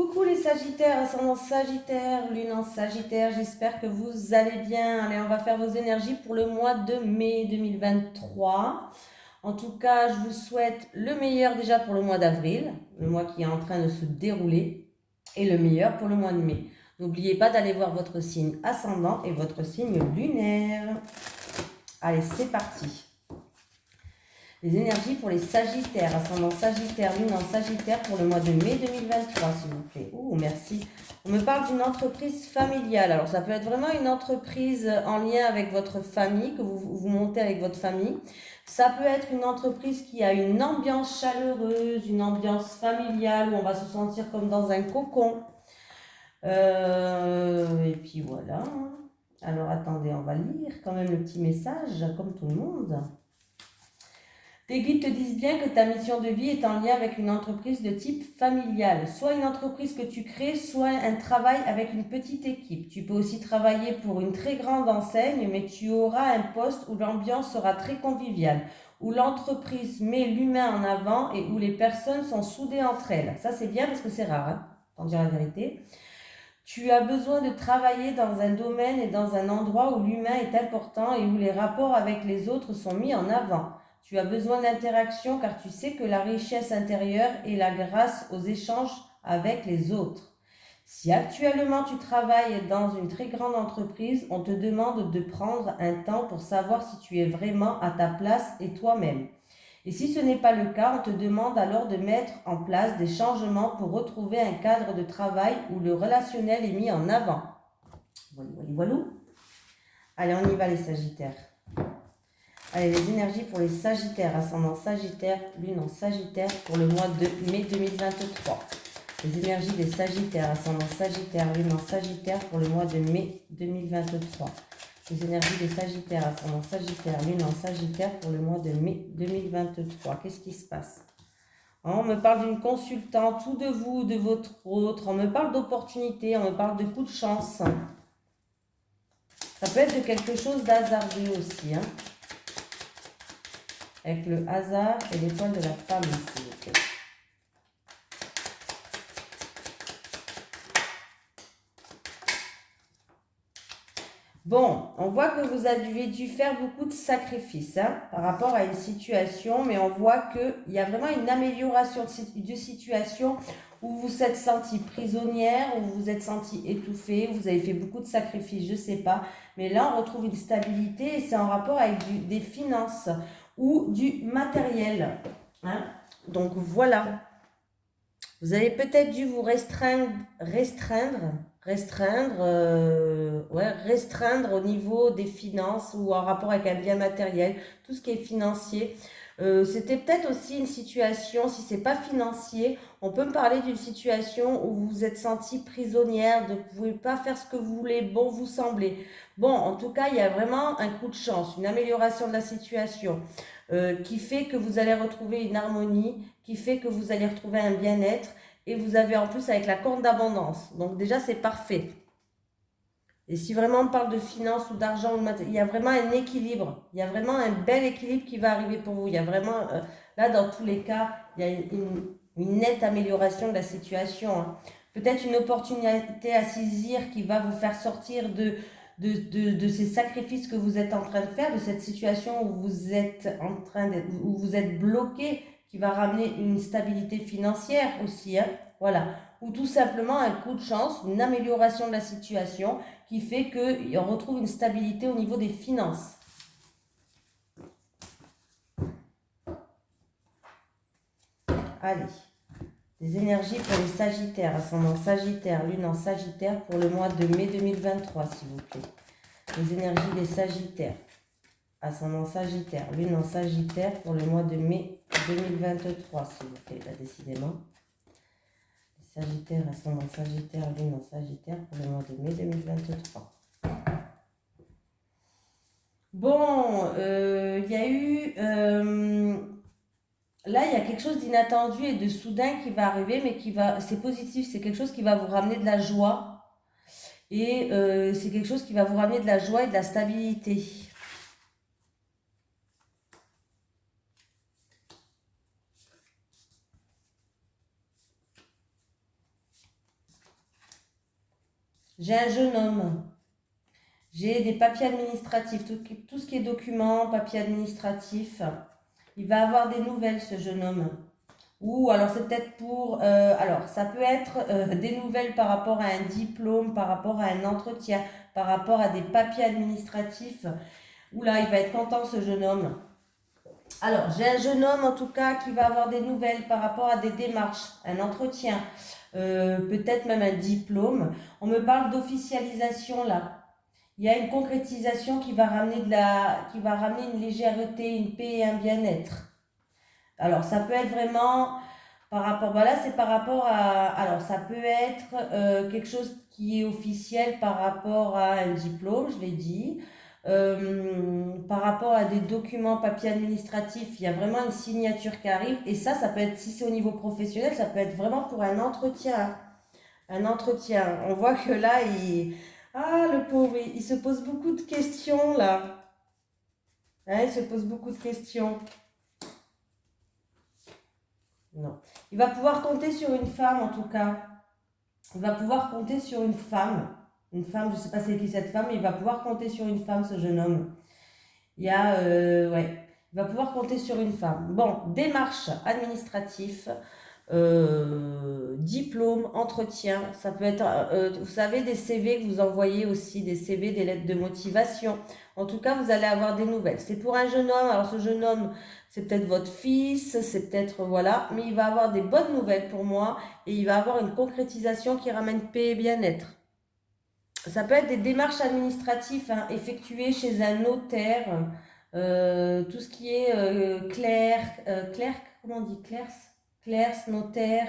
Coucou les Sagittaires, ascendant Sagittaire, lune en Sagittaire, j'espère que vous allez bien. Allez, on va faire vos énergies pour le mois de mai 2023. En tout cas, je vous souhaite le meilleur déjà pour le mois d'avril, le mois qui est en train de se dérouler, et le meilleur pour le mois de mai. N'oubliez pas d'aller voir votre signe ascendant et votre signe lunaire. Allez, c'est parti. Les énergies pour les Sagittaires, ascendant Sagittaire, lune en Sagittaire pour le mois de mai 2023, s'il vous plaît. Oh, merci. On me parle d'une entreprise familiale. Alors, ça peut être vraiment une entreprise en lien avec votre famille, que vous montez avec votre famille. Ça peut être une entreprise qui a une ambiance chaleureuse, une ambiance familiale, où on va se sentir comme dans un cocon. Et puis voilà. Alors, attendez, on va lire quand même le petit message, comme tout le monde. Tes guides te disent bien que ta mission de vie est en lien avec une entreprise de type familial. Soit une entreprise que tu crées, soit un travail avec une petite équipe. Tu peux aussi travailler pour une très grande enseigne, mais tu auras un poste où l'ambiance sera très conviviale, où l'entreprise met l'humain en avant et où les personnes sont soudées entre elles. Ça, c'est bien parce que c'est rare, hein, pour dire la vérité. Tu as besoin de travailler dans un domaine et dans un endroit où l'humain est important et où les rapports avec les autres sont mis en avant. Tu as besoin d'interaction car tu sais que la richesse intérieure est la grâce aux échanges avec les autres. Si actuellement tu travailles dans une très grande entreprise, on te demande de prendre un temps pour savoir si tu es vraiment à ta place et toi-même. Et si ce n'est pas le cas, on te demande alors de mettre en place des changements pour retrouver un cadre de travail où le relationnel est mis en avant. Voilà. Allez, on y va les Sagittaires. Allez, les énergies pour les Sagittaires, ascendant Sagittaire, lune en Sagittaire pour le mois de mai 2023. Les énergies des Sagittaires, ascendant Sagittaire, lune en Sagittaire pour le mois de mai 2023. Les énergies des Sagittaires, ascendant Sagittaire, lune en Sagittaire pour le mois de mai 2023. Qu'est-ce qui se passe? On me parle d'une consultante ou de vous, de votre autre. On me parle d'opportunités, on me parle de coups de chance. Ça peut être de quelque chose d'hasardeux aussi, hein, avec le hasard et l'étoile de la femme ici. Bon, on voit que vous avez dû faire beaucoup de sacrifices, hein, par rapport à une situation, mais on voit qu'il y a vraiment une amélioration de situation où vous vous êtes senti prisonnière, où vous vous êtes senti étouffée, où vous avez fait beaucoup de sacrifices, je ne sais pas. Mais là, on retrouve une stabilité et c'est en rapport avec des finances ou du matériel, hein. Donc voilà. Vous avez peut-être dû vous restreindre au niveau des finances ou en rapport avec un bien matériel, tout ce qui est financier. C'était peut-être aussi une situation, si c'est pas financier, on peut me parler d'une situation où vous vous êtes senti prisonnière, de vous ne pouvez pas faire ce que vous voulez, bon vous semblez. Bon, en tout cas, il y a vraiment un coup de chance, une amélioration de la situation qui fait que vous allez retrouver une harmonie, qui fait que vous allez retrouver un bien-être. Et vous avez en plus avec la corne d'abondance. Donc déjà, c'est parfait. Et si vraiment on parle de finances ou d'argent, il y a vraiment un équilibre. Il y a vraiment un bel équilibre qui va arriver pour vous. Il y a vraiment, là, dans tous les cas, il y a une nette amélioration de la situation, hein. Peut-être une opportunité à saisir qui va vous faire sortir de ces sacrifices que vous êtes en train de faire, de cette situation où vous êtes où vous êtes bloqué, qui va ramener une stabilité financière aussi, hein, voilà. Ou tout simplement un coup de chance, une amélioration de la situation qui fait qu'on retrouve une stabilité au niveau des finances. Allez, les énergies pour les Sagittaires, ascendant Sagittaire, lune en Sagittaire pour le mois de mai 2023, s'il vous plaît. Les énergies des Sagittaires, ascendant Sagittaire, lune en Sagittaire pour le mois de mai 2023, s'il vous plaît, là, décidément. Les Sagittaires, ascendant Sagittaire, lune en Sagittaire pour le mois de mai 2023. Bon, il y a eu... là, il y a quelque chose d'inattendu et de soudain qui va arriver, mais c'est positif, c'est quelque chose qui va vous ramener de la joie. Et c'est quelque chose qui va vous ramener de la joie et de la stabilité. J'ai un jeune homme. J'ai des papiers administratifs, tout ce qui est documents, papiers administratifs. Il va avoir des nouvelles, ce jeune homme. Ou alors c'est peut-être pour... alors ça peut être des nouvelles par rapport à un diplôme, par rapport à un entretien, par rapport à des papiers administratifs. Oula, il va être content, ce jeune homme. Alors, j'ai un jeune homme en tout cas qui va avoir des nouvelles par rapport à des démarches, un entretien, peut-être même un diplôme. On me parle d'officialisation là. Il y a une concrétisation qui va ramener qui va ramener une légèreté, une paix et un bien-être. Alors, ça peut être vraiment par rapport, voilà, c'est par rapport à, alors ça peut être quelque chose qui est officiel par rapport à un diplôme, je l'ai dit. Par rapport à des documents, papiers administratifs, il y a vraiment une signature qui arrive. Et ça peut être, si c'est au niveau professionnel, ça peut être vraiment pour un entretien. Un entretien. On voit que là, ah, le pauvre, il se pose beaucoup de questions, là. Hein, il se pose beaucoup de questions. Non. Il va pouvoir compter sur une femme, en tout cas. Il va pouvoir compter sur une femme. Une femme, je ne sais pas c'est qui cette femme, mais il va pouvoir compter sur une femme, ce jeune homme. Il y a, ouais, il va pouvoir compter sur une femme. Bon, démarche administrative, diplôme, entretien, ça peut être, vous savez, des CV que vous envoyez aussi, des CV, des lettres de motivation. En tout cas, vous allez avoir des nouvelles. C'est pour un jeune homme, alors ce jeune homme, c'est peut-être votre fils, c'est peut-être, voilà, mais il va avoir des bonnes nouvelles pour moi et il va avoir une concrétisation qui ramène paix et bien-être. Ça peut être des démarches administratives hein, effectuées chez un notaire, tout ce qui est clerc, comment on dit, clerc, notaire,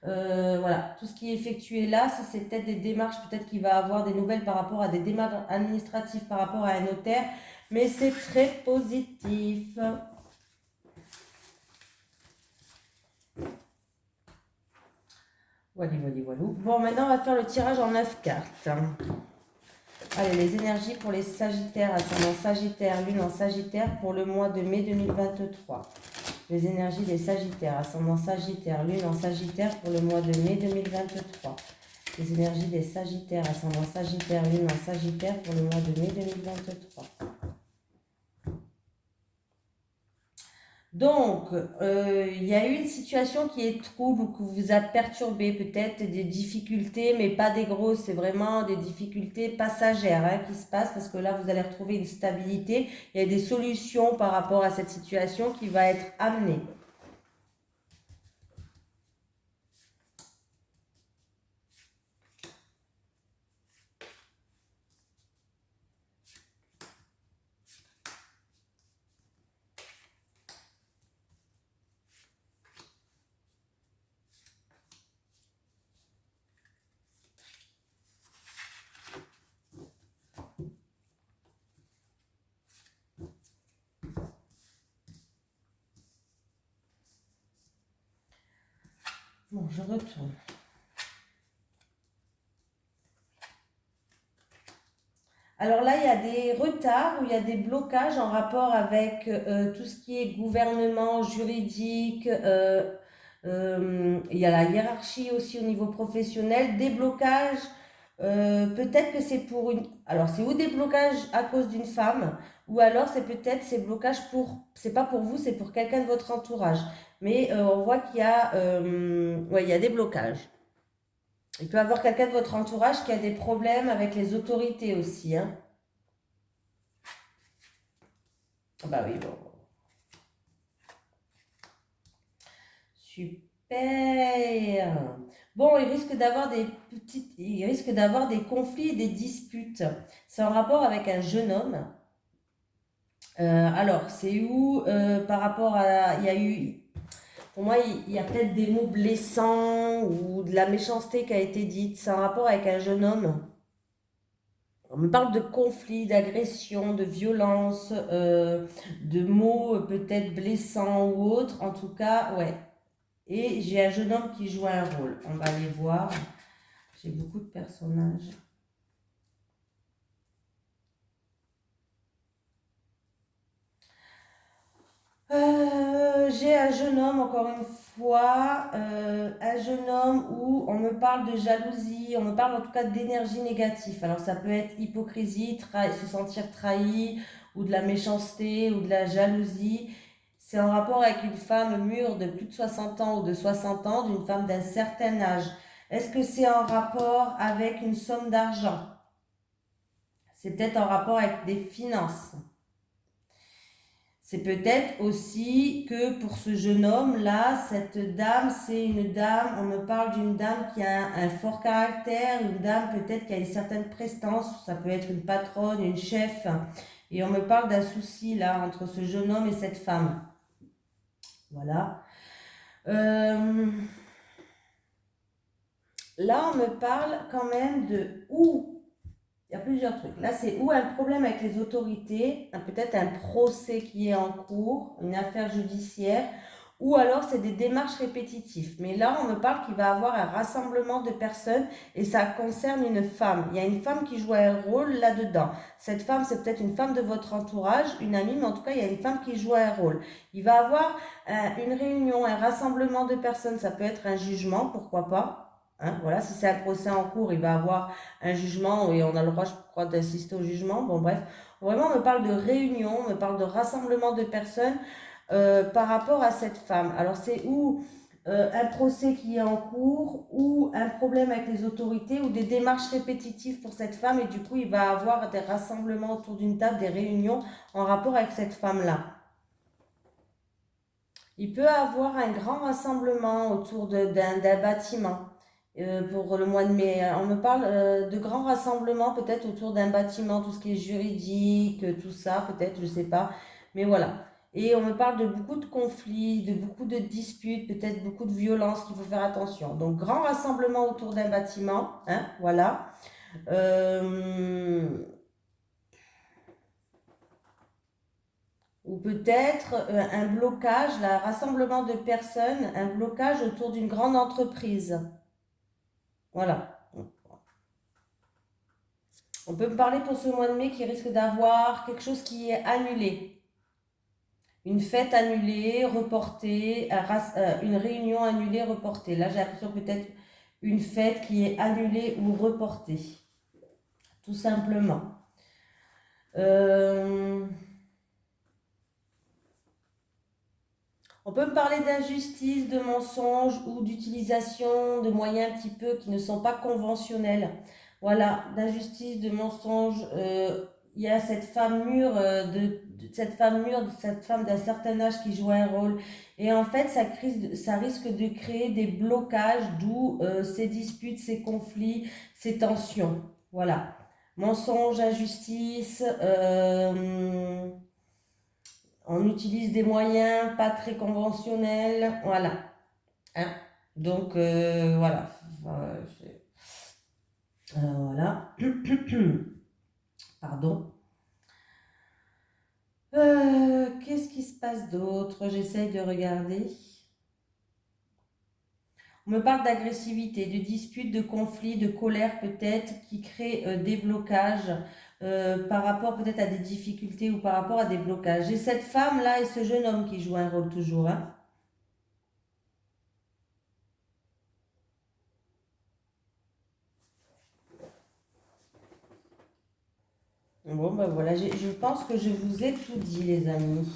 voilà, tout ce qui est effectué là, ça c'est peut-être des démarches, peut-être qu'il va avoir des nouvelles par rapport à des démarches administratives par rapport à un notaire, mais c'est très positif. Voilà, voilà, voilà. Bon, maintenant on va faire le tirage en 9 cartes. Allez, les énergies pour les Sagittaires, ascendant Sagittaire, Lune en Sagittaire pour le mois de mai 2023. Les énergies des Sagittaires, ascendant Sagittaire, Lune en Sagittaire pour le mois de mai 2023. Les énergies des Sagittaires, ascendant Sagittaire, Lune en Sagittaire pour le mois de mai 2023. Donc, il y a eu une situation qui est trouble ou qui vous a perturbé, peut-être des difficultés, mais pas des grosses, c'est vraiment des difficultés passagères hein, qui se passent parce que là, vous allez retrouver une stabilité. Il y a des solutions par rapport à cette situation qui va être amenée. Bon, je retourne. Alors là, il y a des retards ou il y a des blocages en rapport avec tout ce qui est gouvernement, juridique. Il y a la hiérarchie aussi au niveau professionnel. Des blocages, peut-être que c'est pour une... Alors, c'est ou des blocages à cause d'une femme, ou alors c'est peut-être ces blocages pour... C'est pas pour vous, c'est pour quelqu'un de votre entourage. Mais on voit qu'il y a... ouais, il y a des blocages. Il peut y avoir quelqu'un de votre entourage qui a des problèmes avec les autorités aussi. Hein. Bah oui, bon. Super. Bon, il risque d'avoir des conflits, des disputes. C'est en rapport avec un jeune homme. Alors, c'est où par rapport à, il y a eu, pour moi, il y a peut-être des mots blessants ou de la méchanceté qui a été dite. C'est en rapport avec un jeune homme. On me parle de conflits, d'agressions, de violences, de mots peut-être blessants ou autres. En tout cas, ouais. Et j'ai un jeune homme qui joue un rôle. On va aller voir. J'ai beaucoup de personnages. J'ai un jeune homme, encore une fois un jeune homme où on me parle de jalousie, on me parle en tout cas d'énergie négative. Alors ça peut être hypocrisie, se sentir trahi, ou de la méchanceté, ou de la jalousie. C'est en rapport avec une femme mûre de plus de 60 ans ou de 60 ans, d'une femme d'un certain âge. Est-ce que c'est en rapport avec une somme d'argent? C'est peut-être en rapport avec des finances. C'est peut-être aussi que pour ce jeune homme-là, cette dame, c'est une dame, on me parle d'une dame qui a un fort caractère, une dame peut-être qui a une certaine prestance, ça peut être une patronne, une chef, et on me parle d'un souci là entre ce jeune homme et cette femme. Voilà. Là, on me parle quand même de où. Il y a plusieurs trucs. Là, c'est ou un problème avec les autorités, peut-être un procès qui est en cours, une affaire judiciaire, ou alors c'est des démarches répétitives. Mais là, on me parle qu'il va y avoir un rassemblement de personnes et ça concerne une femme. Il y a une femme qui joue un rôle là-dedans. Cette femme, c'est peut-être une femme de votre entourage, une amie, mais en tout cas, il y a une femme qui joue un rôle. Il va y avoir une réunion, un rassemblement de personnes. Ça peut être un jugement, pourquoi pas. Hein, voilà, si c'est un procès en cours, il va avoir un jugement et on a le droit, je crois, d'assister au jugement. Bon, bref, vraiment, on me parle de réunion, on me parle de rassemblement de personnes par rapport à cette femme. Alors, c'est ou un procès qui est en cours, ou un problème avec les autorités, ou des démarches répétitives pour cette femme, et du coup, il va avoir des rassemblements autour d'une table, des réunions en rapport avec cette femme-là. Il peut avoir un grand rassemblement autour d'un bâtiment. Pour le mois de mai, on me parle de grands rassemblements peut-être autour d'un bâtiment, tout ce qui est juridique, tout ça, peut-être, je sais pas. Mais voilà. Et on me parle de beaucoup de conflits, de beaucoup de disputes, peut-être beaucoup de violences qu'il faut faire attention. Donc, grand rassemblement autour d'un bâtiment, hein, voilà. Ou peut-être un blocage, un rassemblement de personnes, un blocage autour d'une grande entreprise. Voilà. On peut me parler pour ce mois de mai qui risque d'avoir quelque chose qui est annulé. Une fête annulée, reportée, une réunion annulée, reportée. Là, j'ai l'impression peut-être une fête qui est annulée ou reportée. Tout simplement. On peut me parler d'injustice, de mensonges ou d'utilisation de moyens un petit peu qui ne sont pas conventionnels. Voilà, d'injustice, de mensonges. Il y a cette femme mûre, cette femme d'un certain âge qui joue un rôle. Et en fait, ça risque de créer des blocages, d'où ces disputes, ces conflits, ces tensions. Voilà. Mensonges, injustice, on utilise des moyens pas très conventionnels, voilà. Hein? Donc, voilà. Voilà. Pardon. Qu'est-ce qui se passe d'autre? J'essaye de regarder. On me parle d'agressivité, de disputes, de conflits, de colère peut-être, qui créent des blocages par rapport peut-être à des difficultés ou par rapport à des blocages. J'ai cette femme-là et ce jeune homme qui joue un rôle toujours. Hein. Bon, ben voilà, je pense que je vous ai tout dit, les amis.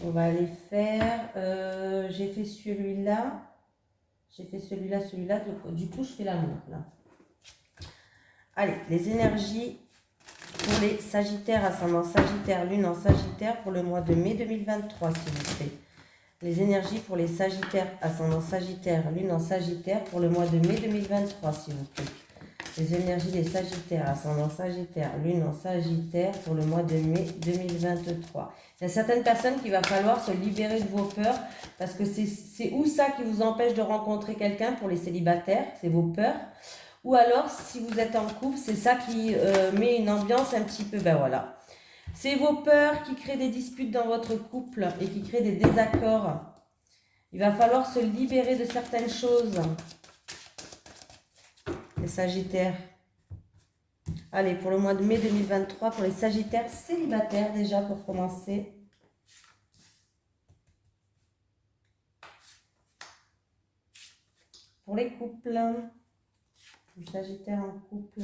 On va aller faire... j'ai fait celui-là. J'ai fait celui-là, celui-là. Du coup, je fais l'amour, là. Allez, les énergies pour les Sagittaires, ascendant Sagittaire, Lune en Sagittaire pour le mois de mai 2023, s'il vous plaît. Les énergies pour les Sagittaires, ascendant Sagittaire, Lune en Sagittaire pour le mois de mai 2023, s'il vous plaît. Les énergies des Sagittaires, ascendant Sagittaire, Lune en Sagittaire pour le mois de mai 2023. Il y a certaines personnes qu'il va falloir se libérer de vos peurs parce que c'est ou ça qui vous empêche de rencontrer quelqu'un pour les célibataires, c'est vos peurs. Ou alors, si vous êtes en couple, c'est ça qui met une ambiance un petit peu, ben voilà. C'est vos peurs qui créent des disputes dans votre couple et qui créent des désaccords. Il va falloir se libérer de certaines choses. Les Sagittaires. Allez, pour le mois de mai 2023, pour les Sagittaires célibataires déjà pour commencer. pour les couples. Le Sagittaire en couple.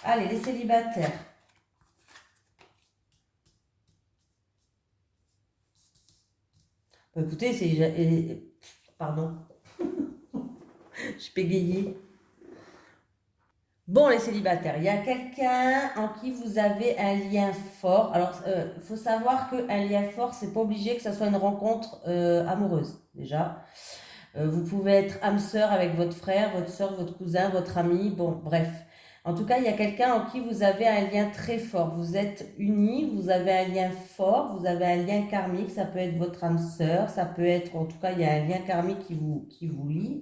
Allez, les célibataires. Écoutez, c'est... Pardon. Je bégayais. Bon, les célibataires, il y a quelqu'un en qui vous avez un lien fort. Alors, il faut savoir qu'un lien fort, c'est pas obligé que ça soit une rencontre amoureuse, déjà. Vous pouvez être âme sœur avec votre frère, votre soeur, votre cousin, votre ami. Bon, bref. En tout cas, il y a quelqu'un en qui vous avez un lien très fort. Vous êtes unis, vous avez un lien fort, vous avez un lien karmique. Ça peut être votre âme sœur, ça peut être, en tout cas, il y a un lien karmique qui vous lie,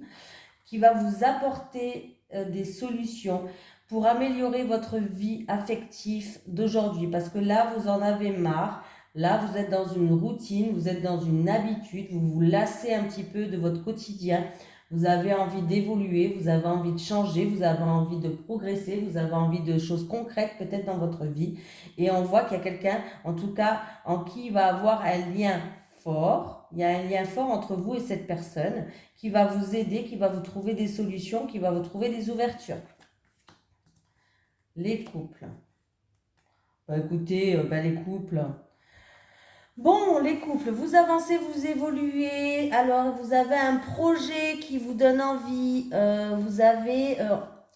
qui va vous apporter des solutions pour améliorer votre vie affective d'aujourd'hui. Parce que là, vous en avez marre. Là, vous êtes dans une routine, vous êtes dans une habitude, vous vous lassez un petit peu de votre quotidien. Vous avez envie d'évoluer, vous avez envie de changer, vous avez envie de progresser, vous avez envie de choses concrètes peut-être dans votre vie. Et on voit qu'il y a quelqu'un, en tout cas, en qui il va avoir un lien fort. Il y a un lien fort entre vous et cette personne qui va vous aider, qui va vous trouver des solutions, qui va vous trouver des ouvertures. Les couples. Écoutez, les couples... Bon, les couples, vous avancez, vous évoluez, alors vous avez un projet qui vous donne envie, vous avez...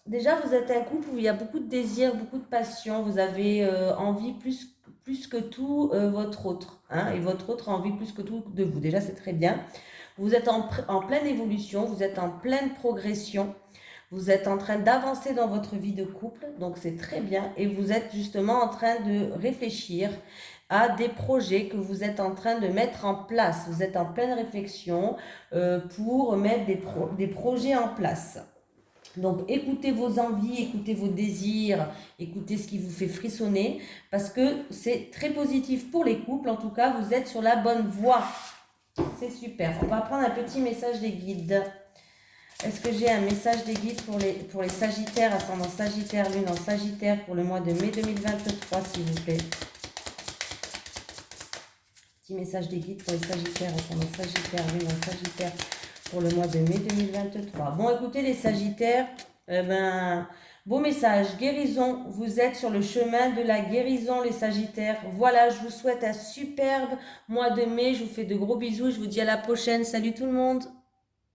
déjà, vous êtes un couple où il y a beaucoup de désir, beaucoup de passion, vous avez envie plus que tout votre autre, hein, et votre autre a envie plus que tout de vous. Déjà, c'est très bien. Vous êtes en pleine évolution, vous êtes en pleine progression, vous êtes en train d'avancer dans votre vie de couple, donc c'est très bien, et vous êtes justement en train de réfléchir à des projets que vous êtes en train de mettre en place. Vous êtes en pleine réflexion pour mettre des projets en place. Donc écoutez vos envies, écoutez vos désirs, écoutez ce qui vous fait frissonner, parce que c'est très positif pour les couples. En tout cas, vous êtes sur la bonne voie. C'est super. On va prendre un petit message des guides. Est-ce que j'ai un message des guides pour les Sagittaires, ascendant Sagittaire, lune en Sagittaire pour le mois de mai 2023, s'il vous plaît? Petit message des guides pour les Sagittaires, ascendant Sagittaire, lune en Sagittaire pour le mois de mai 2023. Bon, écoutez les Sagittaires, beau message, guérison, vous êtes sur le chemin de la guérison les Sagittaires. Voilà, je vous souhaite un superbe mois de mai, je vous fais de gros bisous, je vous dis à la prochaine, salut tout le monde.